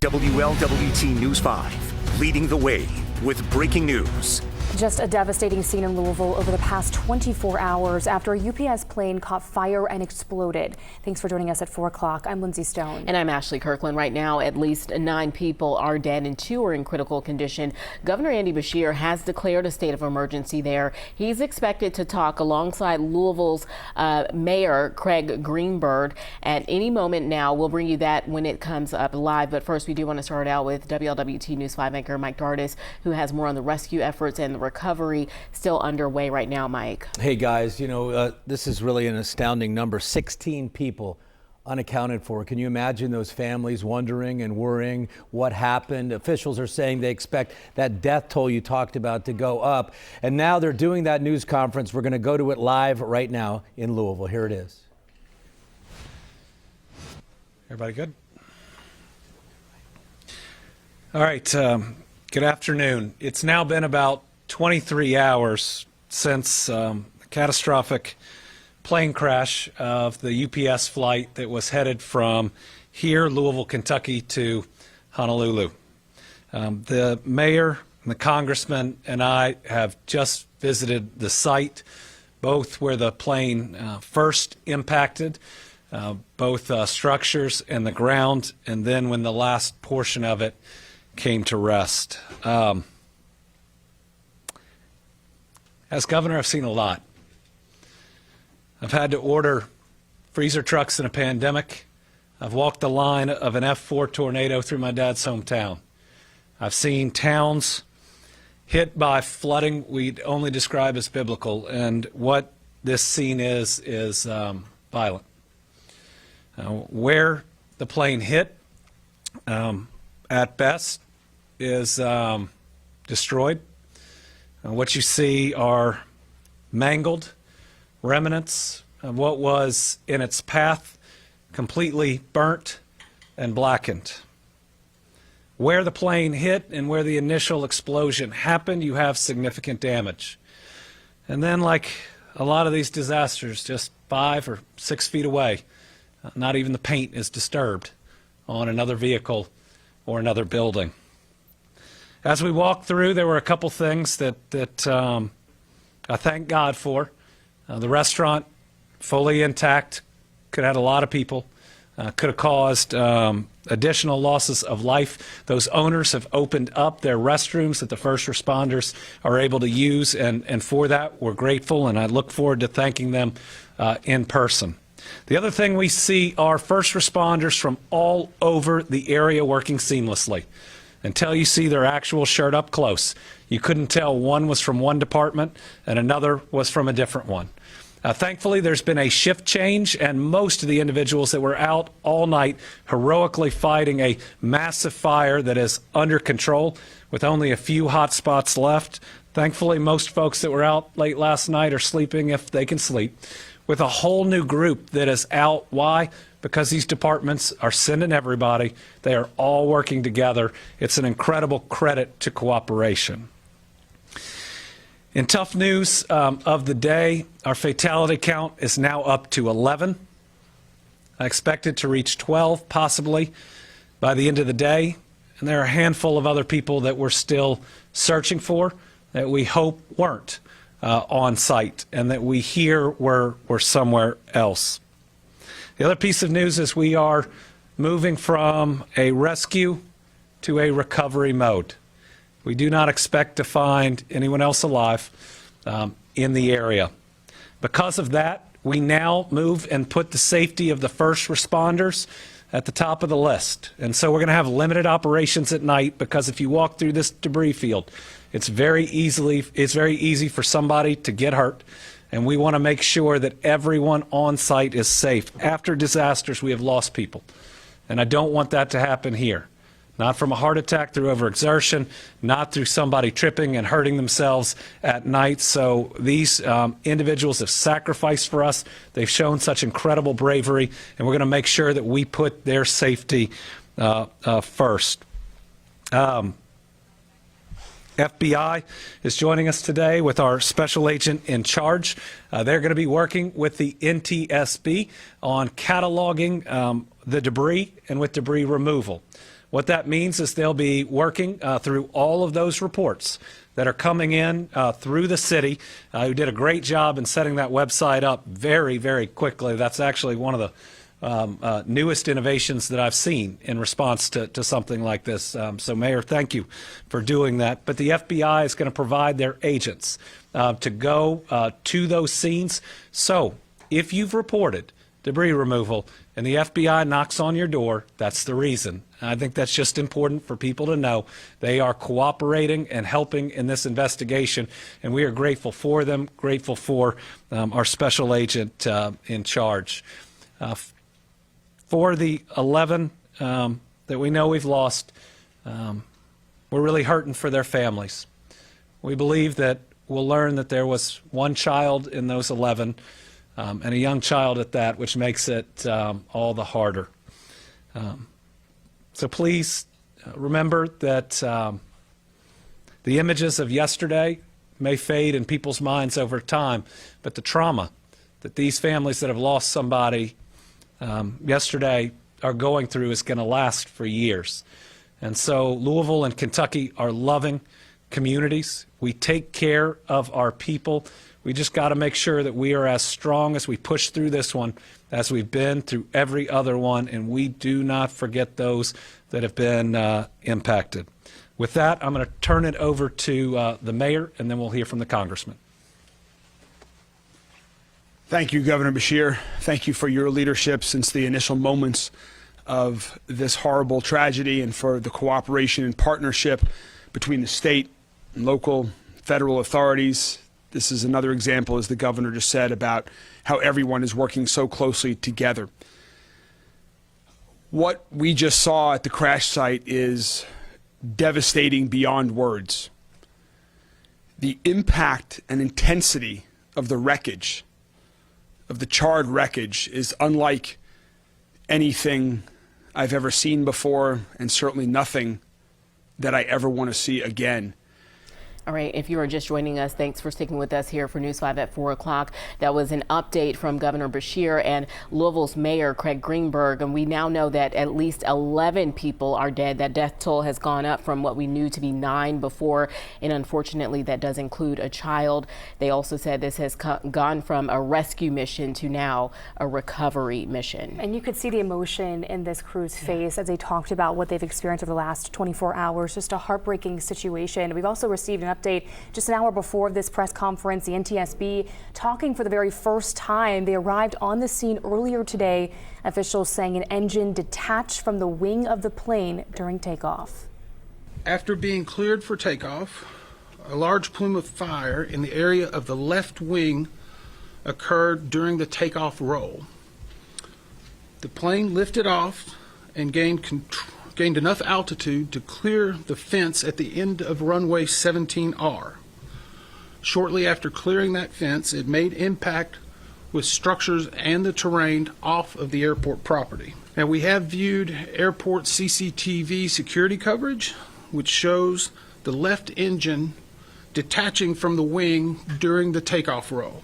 WLWT News 5, leading the way with breaking news. Just a devastating scene in Louisville over the past 24 hours after a UPS plane caught fire and exploded. Thanks for joining us at 4 o'clock. I'm Lindsay Stone. And I'm Ashley Kirkland. Right now, at least 9 people are dead and 2 are in critical condition. Governor Andy Beshear has declared a state of emergency there. He's expected to talk alongside Louisville's Mayor Craig Greenberg at any moment now. We'll bring you that when it comes up live. But first, we do want to start out with WLWT News 5 anchor Mike Dardis, who has more on the rescue efforts and the recovery still underway right now. Mike. Hey guys, you know, this is really an astounding number. 16 people unaccounted for. Can you imagine those families wondering and worrying what happened? Officials are saying they expect that death toll you talked about to go up. And now they're doing that news conference. We're going to go to it live right now in Louisville. Here it is. Everybody good? All right. Good afternoon. It's now been about 23 hours since the catastrophic plane crash of the UPS flight that was headed from here, Louisville, Kentucky, to Honolulu. The mayor, the congressman, and I have just visited the site, both where the plane first impacted, both structures and the ground, and then when the last portion of it came to rest. As governor, I've seen a lot. I've had to order freezer trucks in a pandemic. I've walked the line of an F4 tornado through my dad's hometown. I've seen towns hit by flooding we'd only describe as biblical, and what this scene is violent. Where the plane hit, at best, is destroyed. What you see are mangled remnants of what was in its path, completely burnt and blackened. Where the plane hit and where the initial explosion happened, you have significant damage. And then, like a lot of these disasters, just 5 or 6 feet away, not even the paint is disturbed on another vehicle or another building. As we walked through, there were a couple things that I thank God for. The restaurant, fully intact, could have had a lot of people, could have caused additional losses of life. Those owners have opened up their restrooms that the first responders are able to use, and for that, we're grateful, and I look forward to thanking them in person. The other thing we see are first responders from all over the area working seamlessly. Until you see their actual shirt up close, you couldn't tell one was from one department and another was from a different one. Thankfully, there's been a shift change, and most of the individuals that were out all night heroically fighting a massive fire that is under control with only a few hot spots left. Thankfully, most folks that were out late last night are sleeping if they can sleep, with a whole new group that is out. Why? Because these departments are sending everybody. They are all working together. It's an incredible credit to cooperation. In tough news of the day, our fatality count is now up to 11. I expect it to reach 12 possibly by the end of the day. And there are a handful of other people that we're still searching for that we hope weren't on site and that we hear were somewhere else. The other piece of news is we are moving from a rescue to a recovery mode. We do not expect to find anyone else alive in the area. Because of that, we now move and put the safety of the first responders at the top of the list. And so we're going to have limited operations at night, because if you walk through this debris field, it's very easy for somebody to get hurt. And we want to make sure that everyone on site is safe. After disasters, we have lost people. And I don't want that to happen here. Not from a heart attack through overexertion, not through somebody tripping and hurting themselves at night. So these individuals have sacrificed for us. They've shown such incredible bravery, and we're going to make sure that we put their safety first. FBI is joining us today with our special agent in charge. They're going to be working with the NTSB on cataloging the debris and with debris removal. What that means is they'll be working through all of those reports that are coming in through the city, who did a great job in setting that website up very, very quickly. That's actually one of the newest innovations that I've seen in response to something like this. So, Mayor, thank you for doing that. But the FBI is going to provide their agents to go to those scenes. So if you've reported debris removal and the FBI knocks on your door, that's the reason. I think that's just important for people to know. They are cooperating and helping in this investigation, and we are grateful for them, grateful for our special agent in charge. For the 11 that we know we've lost, we're really hurting for their families. We believe that we'll learn that there was one child in those 11, and a young child at that, which makes it all the harder. So please remember that the images of yesterday may fade in people's minds over time, but the trauma that these families that have lost somebody yesterday are going through is going to last for years. And so Louisville and Kentucky are loving communities. We take care of our people. We just got to make sure that we are as strong as we push through this one as we've been through every other one, and we do not forget those that have been impacted. With that, I'm going to turn it over to the mayor, and then we'll hear from the congressman. Thank you, Governor Beshear. Thank you for your leadership since the initial moments of this horrible tragedy, and for the cooperation and partnership between the state and local federal authorities. This is another example, as the governor just said, about how everyone is working so closely together. What we just saw at the crash site is devastating beyond words. The impact and intensity of the wreckage, of the charred wreckage, is unlike anything I've ever seen before, and certainly nothing that I ever want to see again. All right, if you are just joining us, thanks for sticking with us here for News 5 at 4 o'clock. That was an update from Governor Beshear and Louisville's Mayor Craig Greenberg. And we now know that at least 11 people are dead. That death toll has gone up from what we knew to be 9 before. And unfortunately, that does include a child. They also said this has gone from a rescue mission to now a recovery mission. And you could see the emotion in this crew's face as they talked about what they've experienced over the last 24 hours. Just a heartbreaking situation. We've also received an update just an hour before this press conference. The NTSB talking for the very first time. They arrived on the scene earlier today. Officials saying an engine detached from the wing of the plane during takeoff. After being cleared for takeoff, a large plume of fire in the area of the left wing occurred during the takeoff roll. The plane lifted off and gained enough altitude to clear the fence at the end of runway 17R. Shortly after clearing that fence, it made impact with structures and the terrain off of the airport property. Now, we have viewed airport CCTV security coverage, which shows the left engine detaching from the wing during the takeoff roll.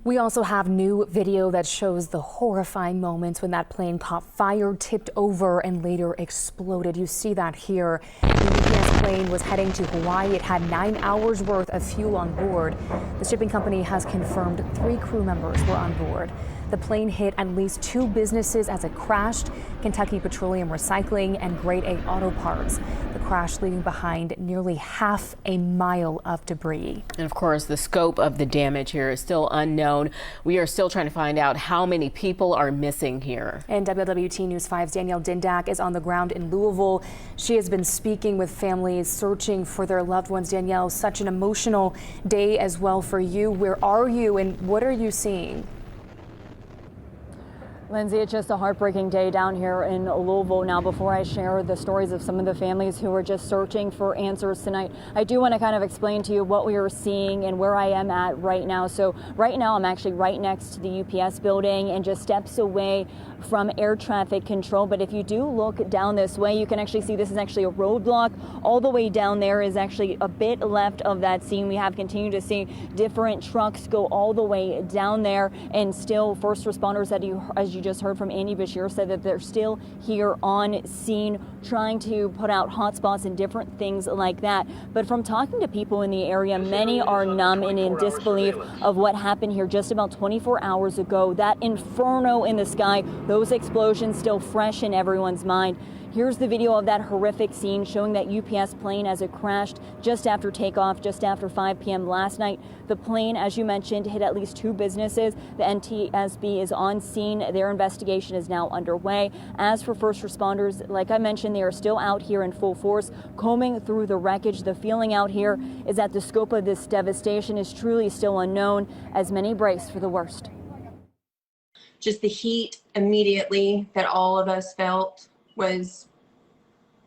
We also have new video that shows the horrifying moments when that plane caught fire, tipped over, and later exploded. You see that here. The UPS plane was heading to Hawaii. It had 9 hours worth of fuel on board. The shipping company has confirmed 3 crew members were on board. The plane hit at least 2 businesses as it crashed: Kentucky Petroleum Recycling and Grade A Auto Parts. The crash leaving behind nearly half a mile of debris. And of course, the scope of the damage here is still unknown. We are still trying to find out how many people are missing here. And WWT News 5's Danielle Dindak is on the ground in Louisville. She has been speaking with families searching for their loved ones. Danielle, such an emotional day as well for you. Where are you and what are you seeing? Lindsay, it's just a heartbreaking day down here in Louisville. Now, before I share the stories of some of the families who are just searching for answers tonight, I do want to kind of explain to you what we are seeing and where I am at right now. So right now, I'm actually right next to the UPS building and just steps away from air traffic control. But if you do look down this way, you can actually see this is actually a roadblock. All the way down there is actually a bit left of that scene. We have continued to see different trucks go all the way down there, and still first responders, as you just heard from Andy Beshear said that they're still here on scene trying to put out hotspots and different things like that. But from talking to people in the area, many are numb and in disbelief of what happened here just about 24 hours ago. That inferno in the sky, those explosions still fresh in everyone's mind. Here's the video of that horrific scene showing that UPS plane as it crashed just after takeoff, just after 5 p.m. last night. The plane, as you mentioned, hit at least 2 businesses. The NTSB is on scene. Their investigation is now underway. As for first responders, like I mentioned, they are still out here in full force, combing through the wreckage. The feeling out here is that the scope of this devastation is truly still unknown, as many brace for the worst. Just the heat immediately that all of us felt was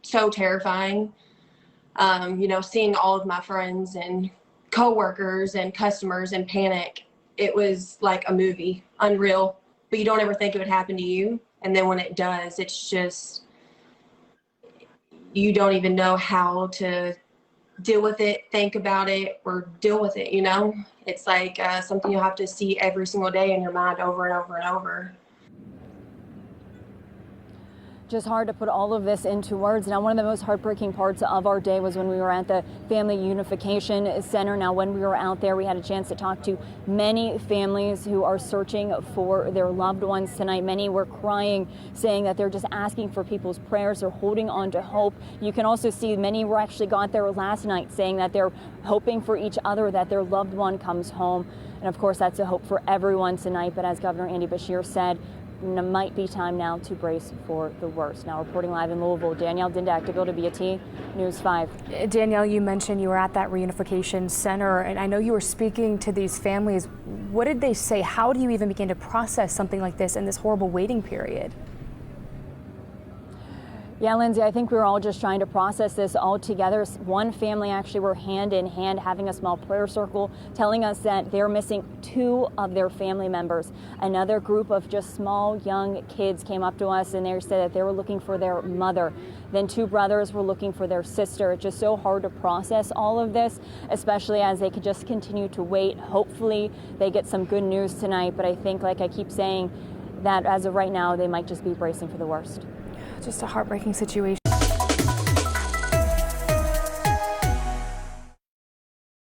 so terrifying. Seeing all of my friends and coworkers and customers in panic, it was like a movie, unreal. But you don't ever think it would happen to you. And then when it does, it's just, you don't even know how to deal with it, think about it, or deal with it, It's like something you have to see every single day in your mind over and over and over. Just hard to put all of this into words. Now, one of the most heartbreaking parts of our day was when we were at the Family Unification Center. Now, when we were out there, we had a chance to talk to many families who are searching for their loved ones tonight. Many were crying, saying that they're just asking for people's prayers. They're holding on to hope. You can also see many were actually got there last night, saying that they're hoping for each other, that their loved one comes home. And of course, that's a hope for everyone tonight. But as Governor Andy Beshear said, it might be time now to brace for the worst. Now reporting live in Louisville, Danielle Dindak, WBT News 5. Danielle, you mentioned you were at that reunification center, and I know you were speaking to these families. What did they say? How do you even begin to process something like this in this horrible waiting period? Yeah, Lindsay, I think we were all just trying to process this all together. One family actually were hand in hand having a small prayer circle, telling us that they're missing 2 of their family members. Another group of just small young kids came up to us and they said that they were looking for their mother. Then 2 brothers were looking for their sister. It's just so hard to process all of this, especially as they could just continue to wait. Hopefully they get some good news tonight, but I think, like I keep saying, that as of right now, they might just be bracing for the worst. Just a heartbreaking situation.